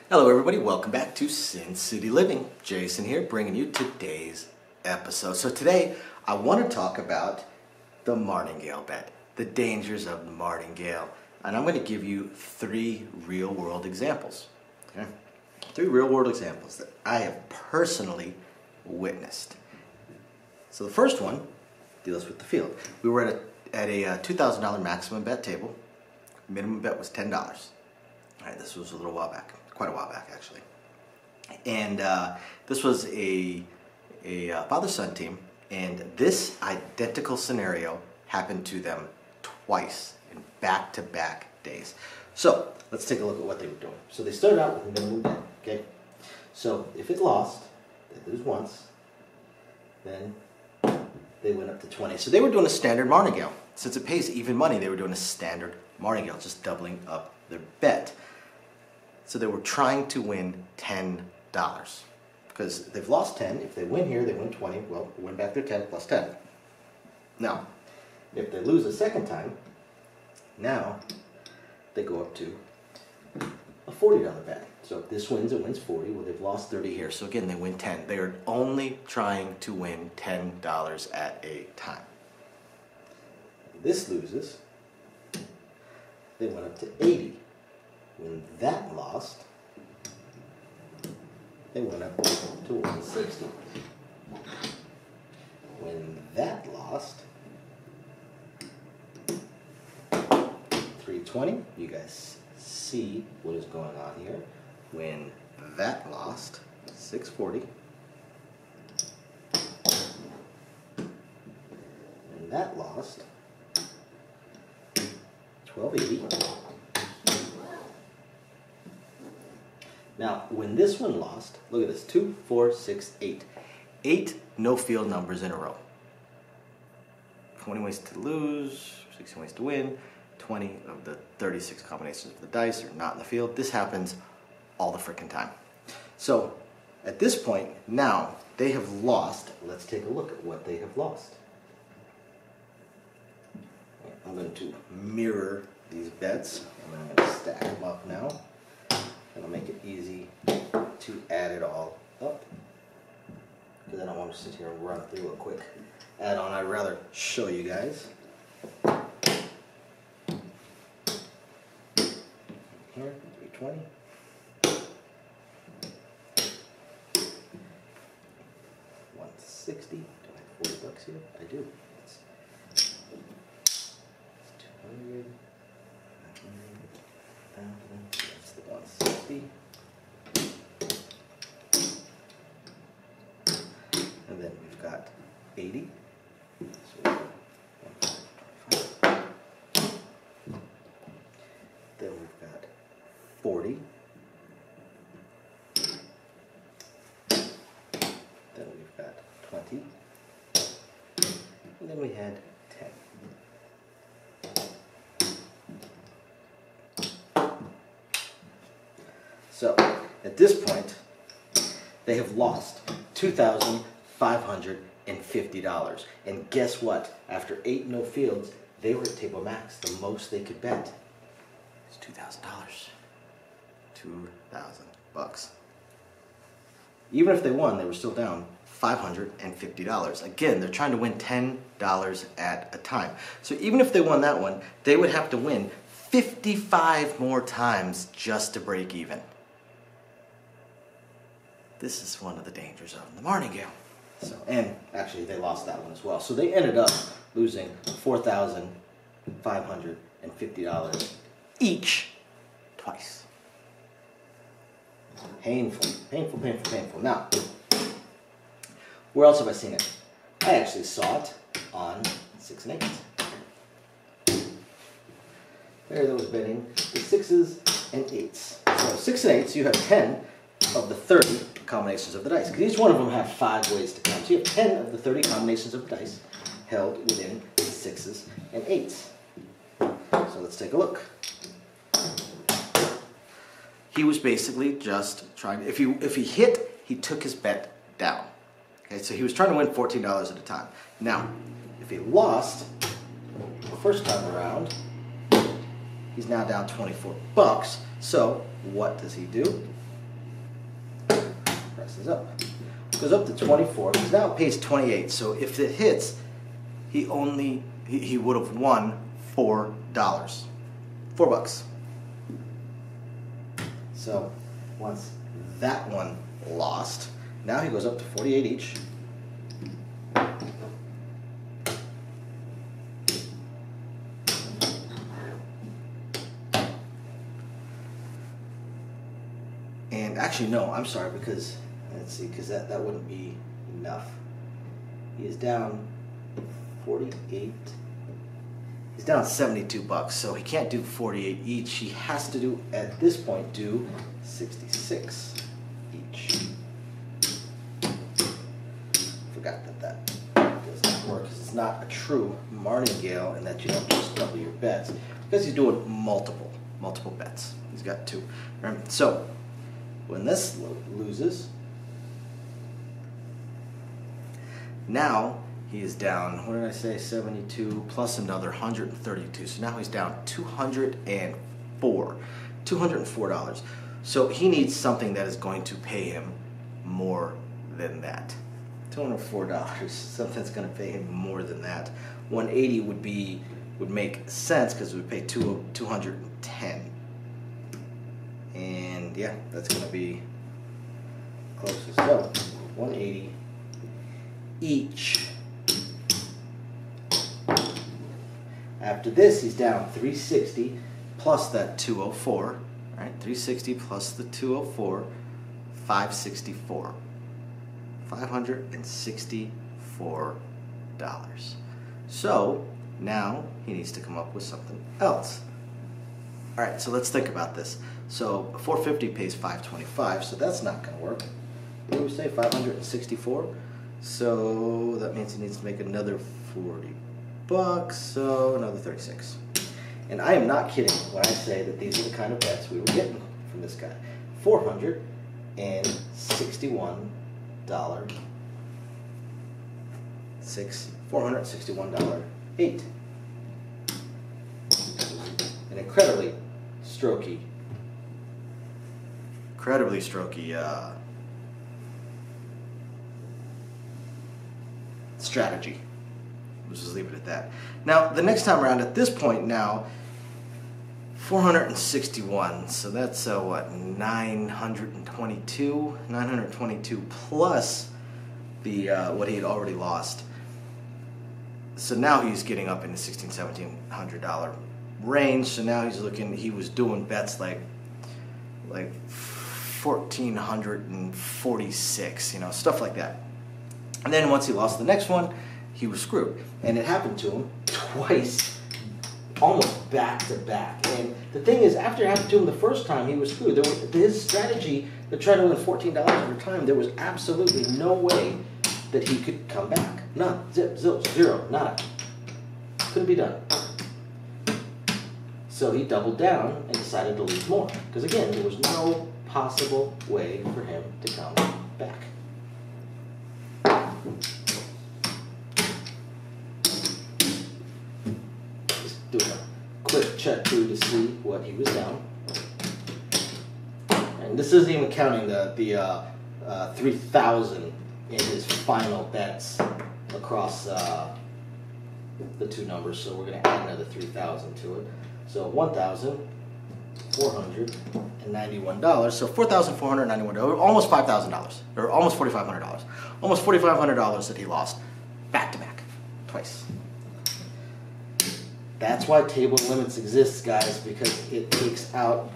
Hello everybody, welcome back to Sin City Living. Jason here, bringing you today's episode. So today, I want to talk about the Martingale bet, the dangers of the Martingale. And I'm going to give you 3 real-world examples. Okay? 3 real-world examples that I have personally witnessed. So the first one deals with the field. We were at a $2,000 maximum bet table. Minimum bet was $10. All right, this was a little while back. Quite a while back, actually. And this was a father-son team, and this identical scenario happened to them twice in back-to-back days. So let's take a look at what they were doing. So they started out with a minimum bet, okay? So if it lost, they lose once, then they went up to 20. So they were doing a standard Martingale. Since it pays even money, they were doing a standard Martingale, just doubling up their bet. So they were trying to win $10 because they've lost 10. If they win here, they win 20. Well, win back their 10 plus 10. Now, if they lose a second time, now they go up to a $40 bet. So if this wins, it wins 40. Well, they've lost 30 here. So again, they win 10. They are only trying to win $10 at a time. This loses. They went up to 80. When that lost, they went up to 160. When that lost, 320. You guys see what is going on here. When that lost, 640. When that lost, 1280. Now, when this one lost, look at this, 2, 4, 6, 8. 8 no-field numbers in a row. 20 ways to lose, 16 ways to win. 20 of the 36 combinations of the dice are not in the field. This happens all the frickin' time. So, at this point, now, they have lost. Let's take a look at what they have lost. I'm going to mirror these bets, and I'm going to stack them up now. It'll make it easy to add it all up, because I don't want to sit here and run through a quick add-on. I'd rather show you guys. Here, 320. $160. Do I have $40 here? I do. It's 200. That's the 160. And then we've got 80. So 125. Then we've got 40. Then we've got 20. And then we had 10. So, at this point, they have lost $2,550. And guess what? After 8 no fields, they were at table max. The most they could bet is $2,000. $2,000. Even if they won, they were still down $550. Again, they're trying to win $10 at a time. So even if they won that one, they would have to win 55 more times just to break even. This is one of the dangers of the Martingale. So, and actually, they lost that one as well. So they ended up losing $4,550 each, twice. Painful, painful, painful, painful. Now, where else have I seen it? I actually saw it on 6 and 8. There was betting the 6s and 8s. So 6 and 8s, you have 10 of the 30 combinations of the dice. Because each one of them have 5 ways to come. So you have 10 of the 30 combinations of the dice held within the 6s and 8s. So let's take a look. He was basically just trying, if he hit, he took his bet down. Okay, so he was trying to win $14 at a time. Now, if he lost the first time around, he's now down $24. So what does he do? messes up. Goes up to 24, because now it pays 28. So if it hits, he would have won $4. $4. So once that one lost, now he goes up to 48 each. And actually, no, I'm sorry, because, let's see, because that wouldn't be enough. He is down 48. He's down $72, so he can't do 48 each. He has to do, at this point, do 66 each. Forgot that does not work, because it's not a true martingale, and that you don't just double your bets, because he's doing multiple bets. He's got two. Right? So when this loses, now he is down, what did I say, 72 plus another 132. So now he's down $204. So he needs something that is going to pay him more than that. $204, something that's going to pay him more than that. 180 would make sense, because it would pay 210. And yeah, that's going to be closest. So 180 each. After this, he's down 360 plus that 204. Right, 360 plus the 204, 564. $564. So now he needs to come up with something else. All right, so let's think about this. So 450 pays 525, so that's not going to work. What do we say, 564? So that means he needs to make another $40, so another 36. And I am not kidding when I say that these are the kind of bets we were getting from this guy. $461. $461.08. An incredibly strokey strategy. Let's just leave it at that. Now, the next time around, at this point now, 461, so that's what, 922 plus the what he had already lost. So now he's getting up in the $1,600-$1,700 range. So now he's looking, he was doing bets like 1,446, you know, stuff like that. And then once he lost the next one, he was screwed. And it happened to him twice, almost back to back. And the thing is, after it happened to him the first time, he was screwed. His strategy to try to win $14 at a time, there was absolutely no way that he could come back. None. Zip, zero, nada. Couldn't be done. So he doubled down and decided to lose more. Because again, there was no possible way for him to come back. Just doing a quick check through to see what he was down. And this isn't even counting the 3,000 in his final bets across the two numbers. So we're going to add another 3,000 to it. So $1,491. So $4,491, almost $5,000, or almost $4,500. Almost $4,500 that he lost back to back, twice. That's why table limits exists, guys, because it takes out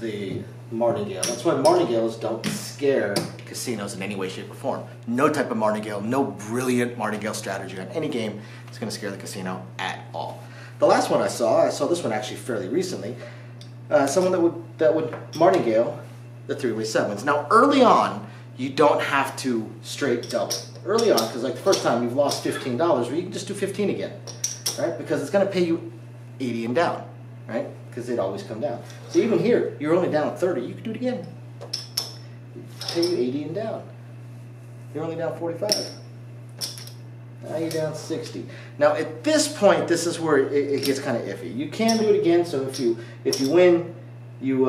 the martingale. That's why martingales don't scare casinos in any way, shape, or form. No type of martingale, no brilliant martingale strategy on any game is going to scare the casino at all. The last one I saw this one actually fairly recently. Someone that would martingale the three-way sevens. Now, early on, you don't have to straight double. Early on, because like the first time you've lost $15, well, you can just do 15 again, right? Because it's going to pay you 80 and down, right? Because they'd always come down. So even here, you're only down 30. You can do it again. Pay you 80 and down. You're only down 45. Now you're down 60. Now at this point, this is where it gets kind of iffy. You can do it again. So if you win, you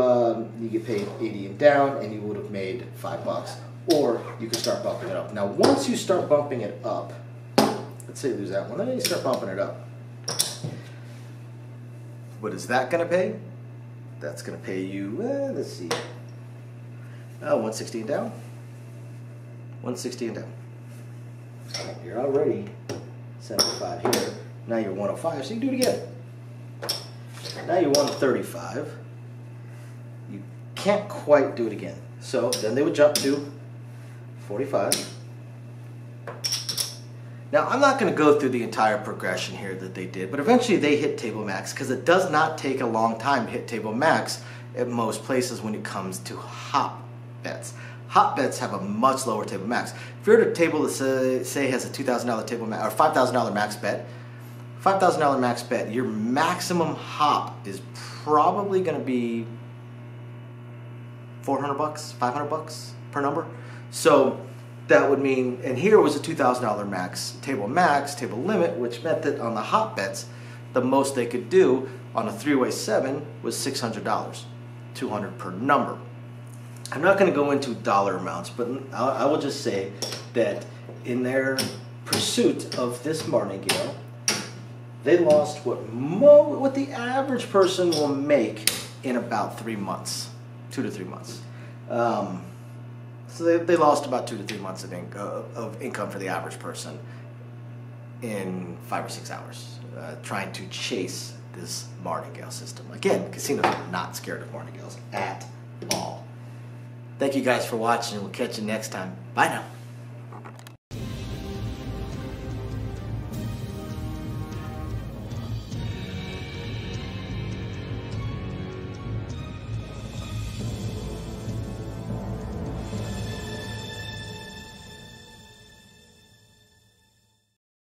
get paid 80 and down, and you would have made $5. or you can start bumping it up. Now, once you start bumping it up, let's say you lose that one, then you start bumping it up. What is that going to pay? That's going to pay you, let's see, 160 and down. 160 and down. You're already 75 here. Now you're 105, so you can do it again. Now you're 135. You can't quite do it again. So then they would jump to 45. Now I'm not going to go through the entire progression here that they did, but eventually they hit table max because it does not take a long time to hit table max at most places when it comes to hop bets. Hop bets have a much lower table max. If you're at a table that say has a $2,000 table max or $5,000 max bet, $5,000 max bet, your maximum hop is probably going to be $400, $500 per number. So that would mean, and here was a $2,000 max table limit, which meant that on the hop bets, the most they could do on a three-way 7 was $600, $200 per number. I'm not going to go into dollar amounts, but I will just say that in their pursuit of this Martingale, they lost what the average person will make in about 3 months, 2 to 3 months. So they lost about 2 to 3 months of income for the average person in 5 or 6 hours trying to chase this Martingale system. Again, casinos are not scared of Martingales at all. Thank you guys for watching. We'll catch you next time. Bye now.